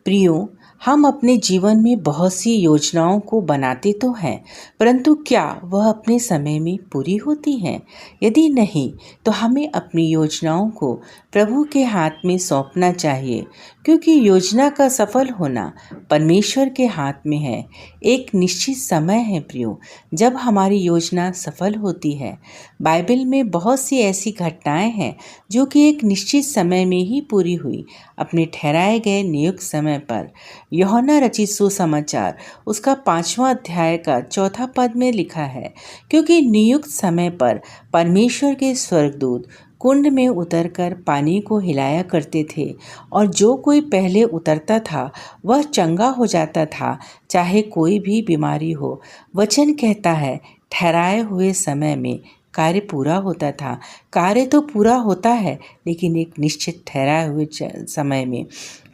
प्रियो, हम अपने जीवन में बहुत सी योजनाओं को बनाते तो हैं, परंतु क्या वह अपने समय में पूरी होती हैं? यदि नहीं, तो हमें अपनी योजनाओं को प्रभु के हाथ में सौंपना चाहिए, क्योंकि योजना का सफल होना परमेश्वर के हाथ में है। एक निश्चित समय है प्रियो, जब हमारी योजना सफल होती है। बाइबल में बहुत सी ऐसी घटनाएं हैं जो कि एक निश्चित समय में ही पूरी हुई, अपने ठहराए गए नियुक्त समय पर। यूहन्ना रचित सुसमाचार उसका 5वां अध्याय का 4था पद में लिखा है, क्योंकि नियुक्त समय पर परमेश्वर के स्वर्गदूत कुंड में उतरकर पानी को हिलाया करते थे, और जो कोई पहले उतरता था वह चंगा हो जाता था, चाहे कोई भी बीमारी हो। वचन कहता है, ठहराए हुए समय में कार्य पूरा होता था। कार्य तो पूरा होता है, लेकिन एक निश्चित ठहराए हुए समय में।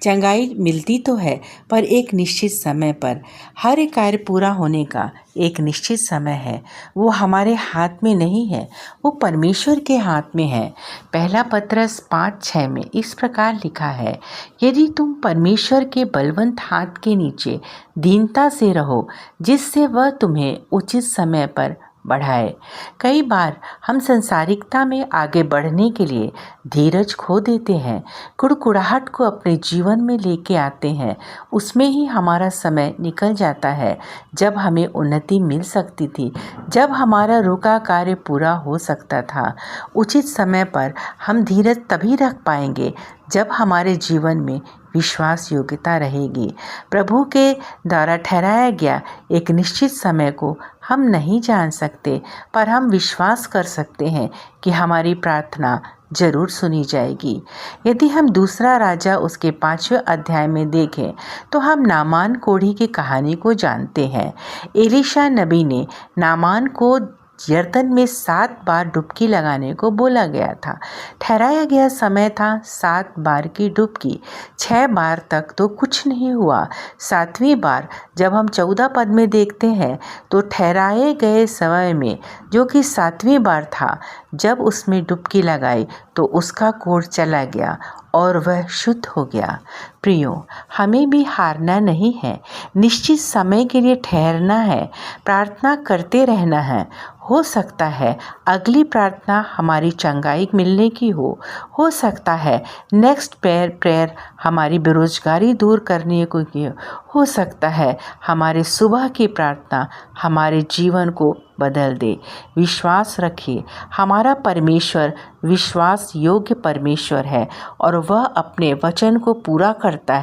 चंगाई मिलती तो है, पर एक निश्चित समय पर। हर एक कार्य पूरा होने का एक निश्चित समय है। वो हमारे हाथ में नहीं है, वो परमेश्वर के हाथ में है। पहला पत्रस 5:6 में इस प्रकार लिखा है, यदि तुम परमेश्वर के बलवंत हाथ के नीचे दीनता से रहो, जिससे वह तुम्हें उचित समय पर बढ़ाए। कई बार हम संसारिकता में आगे बढ़ने के लिए धीरज खो देते हैं, कुड़कुड़ाहट को अपने जीवन में लेके आते हैं। उसमें ही हमारा समय निकल जाता है, जब हमें उन्नति मिल सकती थी, जब हमारा रुका कार्य पूरा हो सकता था। उचित समय पर हम धीरज तभी रख पाएंगे जब हमारे जीवन में विश्वास योग्यता रहेगी। प्रभु के द्वारा ठहराया गया एक निश्चित समय को हम नहीं जान सकते, पर हम विश्वास कर सकते हैं कि हमारी प्रार्थना जरूर सुनी जाएगी। यदि हम दूसरा राजा उसके 5वें अध्याय में देखें, तो हम नामान कोढ़ी की कहानी को जानते हैं। एलीशा नबी ने नामान को यरदन में 7 बार डुबकी लगाने को बोला गया था। ठहराया गया समय था 7 बार की डुबकी। 6 बार तक तो कुछ नहीं हुआ। 7वीं बार जब हम 14 पद में देखते हैं, तो ठहराए गए समय में, जो कि 7वीं बार था, जब उसमें डुबकी लगाई तो उसका कोढ़ चला गया और वह शुद्ध हो गया। प्रियो, हमें भी हारना नहीं है, निश्चित समय के लिए ठहरना है, प्रार्थना करते रहना है। हो सकता है अगली प्रार्थना हमारी चंगाई मिलने की हो सकता है नेक्स्ट प्रेयर हमारी बेरोजगारी दूर करने को की हो सकता है हमारे सुबह की प्रार्थना हमारे जीवन को बदल दे। विश्वास रखिए, हमारा परमेश्वर विश्वास योग्य परमेश्वर है और वह अपने वचन को पूरा करता है।